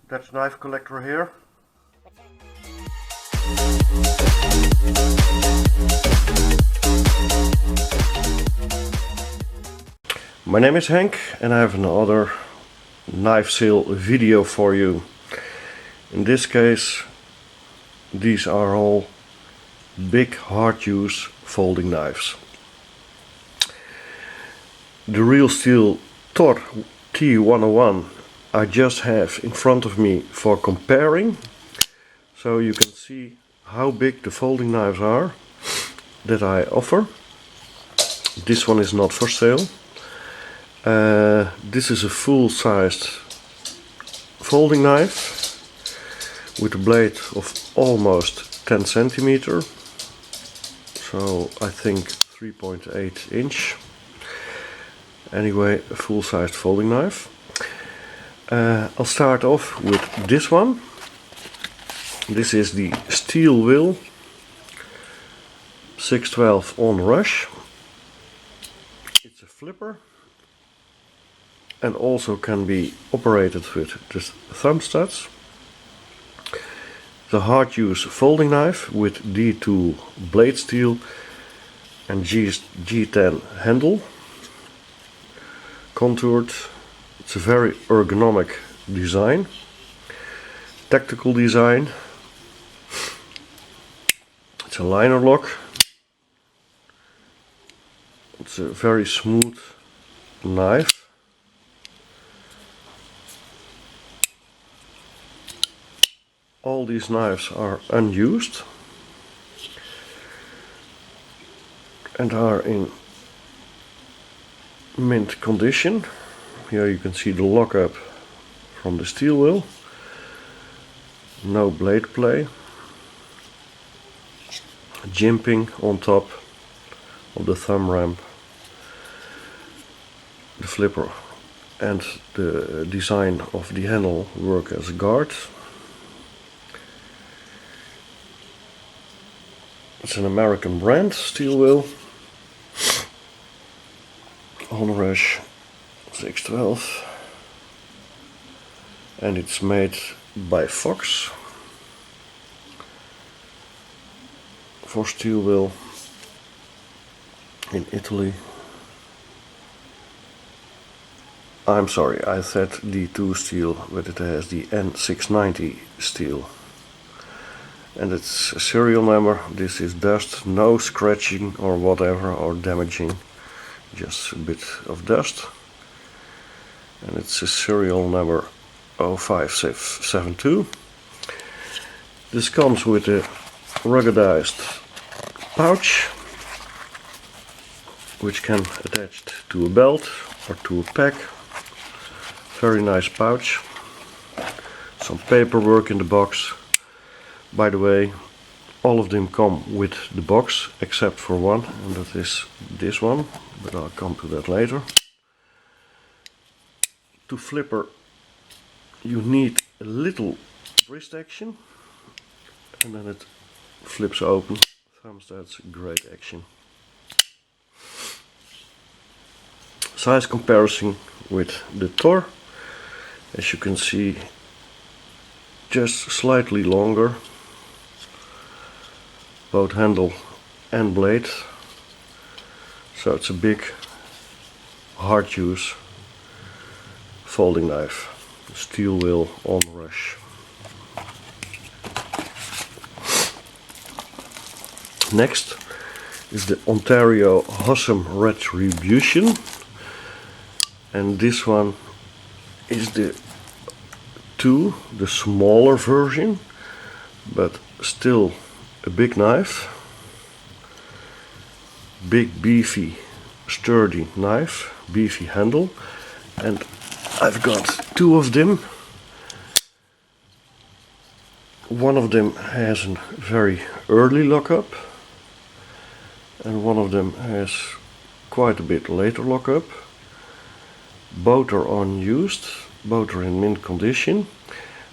That's knife collector here. My name is Henk and I have another knife sale video for you. In this case, these are all big hard use folding knives. The real steel Thor T101 I just have in front of me for comparing, so you can see how big the folding knives are that I offer. This one is not for sale. This is a full-sized folding knife with a blade of almost 10 centimeter, so I think 3.8 inch. Anyway, a full-sized folding knife. I'll start off with this one. This is the steel wheel 612 Onrush. It's a flipper and also can be operated with the thumb studs. The hard use folding knife with D2 blade steel and G10 handle. Contoured. It's a very ergonomic design, tactical design. It's a liner lock. It's a very smooth knife. All these knives are unused and are in mint condition. Here you can see the lockup from the steel wheel. No blade play. Jimping on top of the thumb ramp. The flipper and the design of the handle work as a guard. It's an American brand steel wheel. Onrush 612, and it's made by Fox for steel wheel in Italy. I'm sorry, I said D2 steel, but it has the N690 steel. And it's a serial number. This is dust, no scratching or whatever or damaging, just a bit of dust. And it's a serial number 0572. This comes with a ruggedized pouch, which can attach to a belt or to a pack. Very nice pouch. Some paperwork in the box. By the way, all of them come with the box except for one, and that is this one, but I'll come to that later. To flipper you need a little wrist action, and then it flips open. Thumbs, that's great action. Size comparison with the Thor. As you can see, just slightly longer, both handle and blade, so it's a big hard use folding knife. Steel wheel Onrush. Next is the Ontario Hossom Retribution, and this one is the smaller version, but still a big knife. Big, beefy, sturdy knife, beefy handle, and I've got two of them. One of them has a very early lockup, and one of them has quite a bit later lockup. Both are unused, both are in mint condition,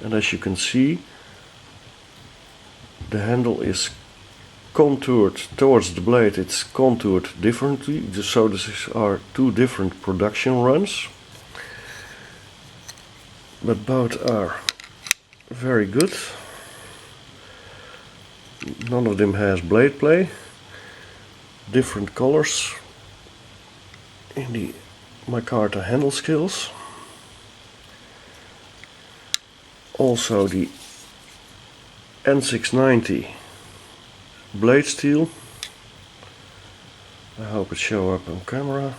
and as you can see, the handle is contoured towards the blade. It's contoured differently, so these are two different production runs, but both are very good. None of them has blade play. Different colors in the micarta handle skills. Also the N690 blade steel. I hope it shows up on camera.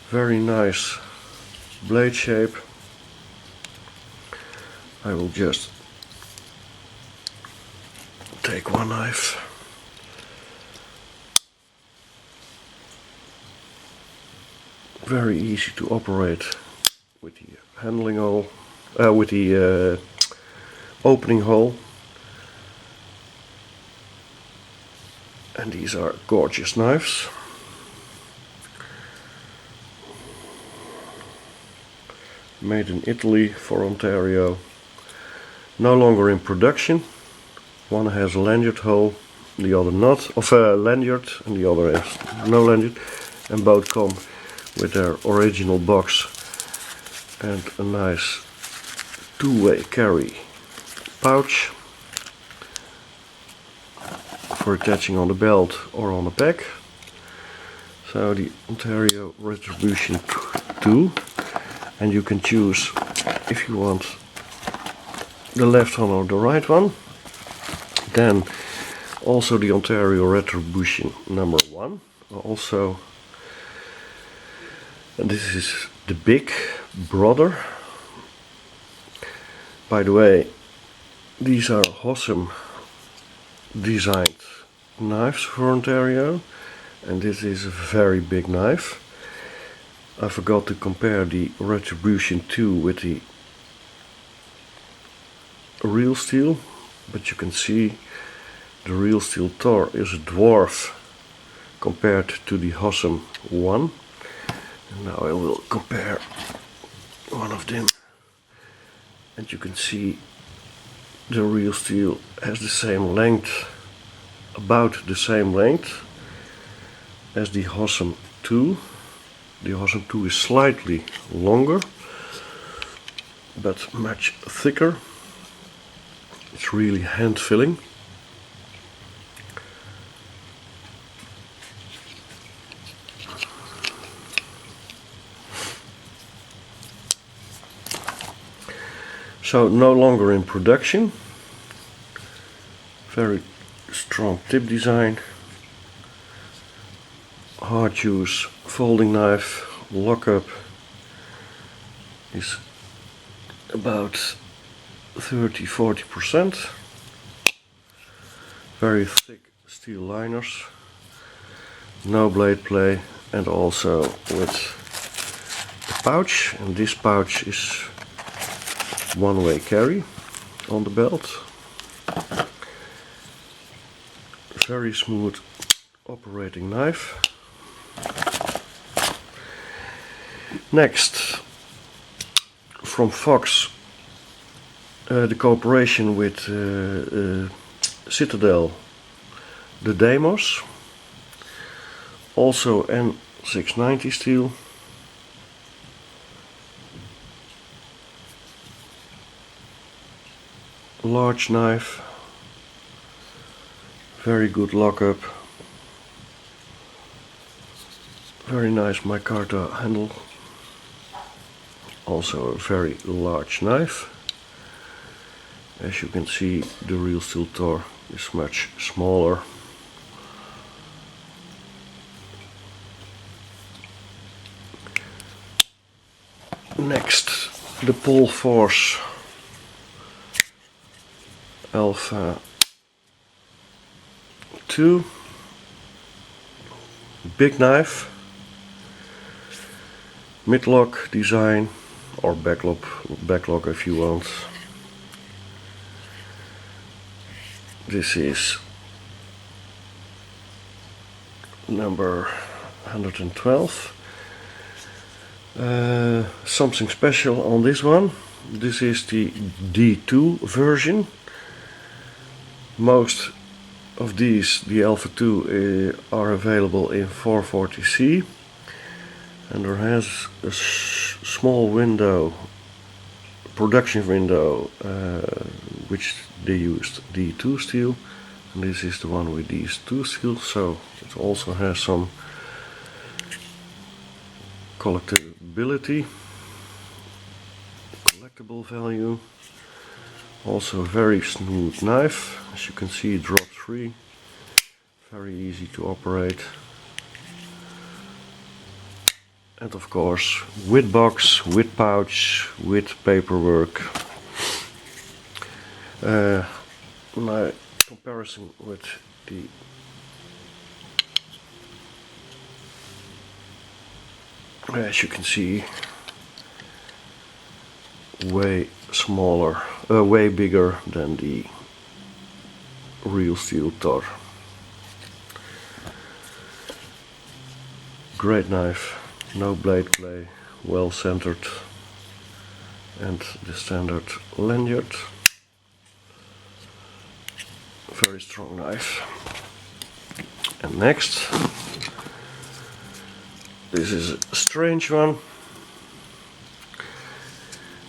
Very nice blade shape. I will just take one knife. Very easy to operate with the handling hole, with the opening hole. And these are gorgeous knives. Made in Italy for Ontario. No longer in production. One has a lanyard hole, the other not, of a lanyard, and the other has no lanyard, and both come with their original box and a nice two-way carry pouch for attaching on the belt or on the pack. So the Ontario Retribution 2, and you can choose if you want the left one or the right one. Then also the Ontario Retribution number 1, also, and this is the big brother. By the way, these are Hossom designed knives for Ontario, and this is a very big knife. I forgot to compare the Retribution 2 with the real steel, but you can see the real steel Thor is a dwarf compared to the Hossom 1. And now I will compare one of them, and you can see the real steel has the same length, about the same length as the Hossom 2. The Hossom 2 is slightly longer, but much thicker. It's really hand filling. So no longer in production. Very strong tip design. Hard use folding knife. Lockup is about 30–40%. Very thick steel liners. No blade play, and also with the pouch, and this pouch is one-way carry on the belt. Very smooth operating knife. Next, from Fox, the cooperation with Citadel, the Demos, also N690 steel. Large knife, very good lockup, very nice micarta handle, also a very large knife. As you can see, the real steel Thor is much smaller. Next, the Pohl Force Alpha 2, big knife, mid-lock design, or backlock if you want. This is number 112. Something special on this one. This is the D2 version. Most of these, the Alpha 2, are available in 440C, and there has a small window, production window, which they used D2 steel, and this is the one with these 2 steel, so it also has some collectability, collectible value. Also very smooth knife, as you can see, drop free, very easy to operate. And of course, with box, with pouch, with paperwork. My comparison with the as you can see, way smaller, way bigger than the real steel Thor. Great knife, no blade play, well centered, and the standard lanyard. Very strong knife. And next, this is a strange one.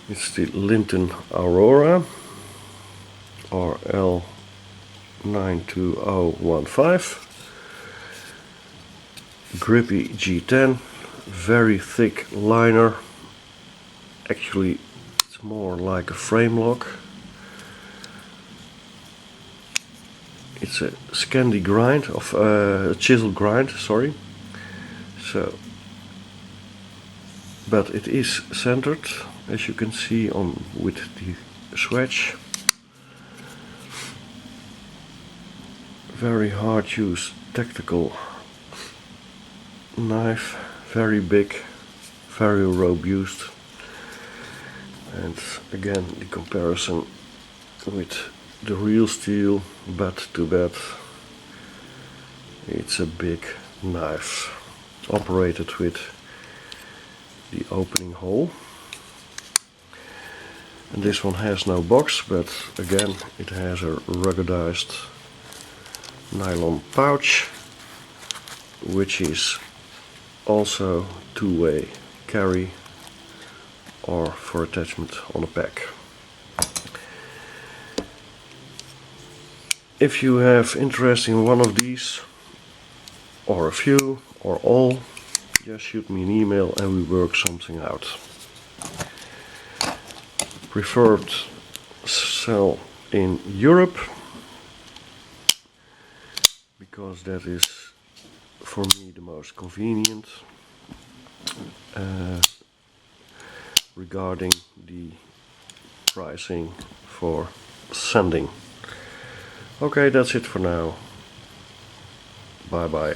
It's the Linton Aurora, or L92015. Grippy G10, very thick liner. Actually, it's more like a frame lock. It's a Scandi grind, of chisel grind, sorry. So, but it is centered, as you can see on with the swatch. Very hard use, tactical knife, very big, very robust. And again, the comparison with the real steel, butt to butt, it's a big knife, operated with the opening hole. And this one has no box, but again it has a ruggedized nylon pouch, which is also two-way carry or for attachment on a pack. If you have interest in one of these, or a few, or all, just shoot me an email and we work something out. Preferred sell in Europe, because that is for me the most convenient regarding the pricing for sending. Okay, that's it for now. Bye bye.